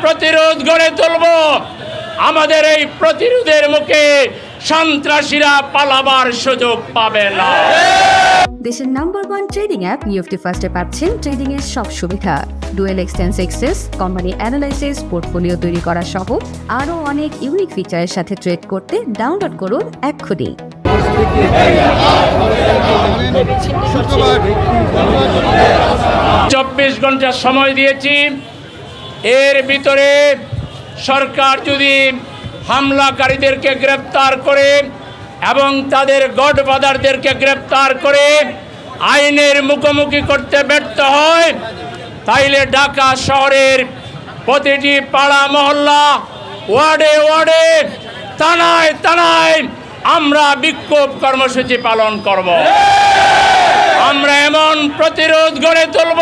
প্রতিরোধ গড়ে তুলব। আমাদের এই প্রতিরোধের মুখে সন্ত্রাসীরা পালাবার সুযোগ পাবে না। দেশের নাম্বার 1 ট্রেডিং অ্যাপ নিফটি ফার্স্টে পাচ্ছেন ট্রেডিং এর সব সুবিধা, dual exchange access, company analysis, portfolio তৈরি করা সহ আরও অনেক ইউনিক ফিচারের সাথে ট্রেড করতে ডাউনলোড করুন এক্ষুনি। 24 ঘন্টা সময় দিয়েছি। এর ভিতরে সরকার যদি হামলাকারীদেরকে গ্রেপ্তার করে এবং তাদের গডফাদারদেরকে গ্রেপ্তার করে আইনের মুখোমুখি করতে ব্যর্থ হয়, তাইলে ঢাকা শহরের প্রতিটি পাড়া মহল্লা, ওয়ার্ডে ওয়ার্ডে, থানায় থানায় আমরা বিক্ষোভ কর্মসূচি পালন করব। আমরা এমন প্রতিরোধ গড়ে তুলব,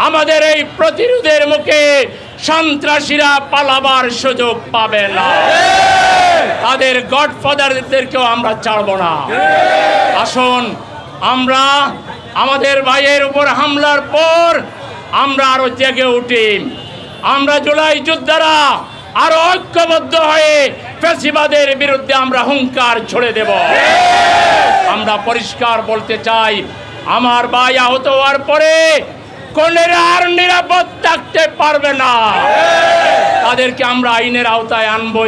আমাদের এই প্রতিরোধের মুখে সন্ত্রাসীরা পালাবার সুযোগ পাবে না। তাদের গডফাদারদেরকেও আমরা ছাড়ব না। আসুন, আমরা আমাদের ভাইয়ের উপর হামলার পর আমরা আরো জেগে উঠি। আমরা জুলাই যোদ্ধারা আরো ঐক্যবদ্ধ হয়ে ফ্যাসিবাদের বিরুদ্ধে আমরা হুঙ্কার ছড়ে দেব। আমরা পরিষ্কার বলতে চাই, আমার ভাই আহত হওয়ার পরে কোনেরা আর নিরাপদ থাকতে পারবে না। তাদেরকে আমরা আইনের আওতায় আনবো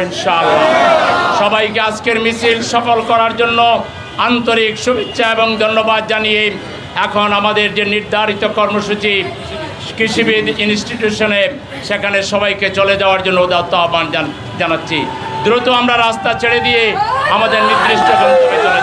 ইনশাআল্লাহ। সবাইকে আজকের মিছিল সফল করার জন্য আন্তরিক শুভেচ্ছা এবং ধন্যবাদ জানিয়ে এখন আমাদের যে নির্ধারিত কর্মসূচি কৃষিবিদ ইনস্টিটিউশনে, সেখানে সবাইকে চলে যাওয়ার জন্য উদাত্ত আহ্বান জানাচ্ছি। দ্রুত আমরা রাস্তা ছেড়ে দিয়ে আমাদের নির্দিষ্ট গন্তব্যে চলে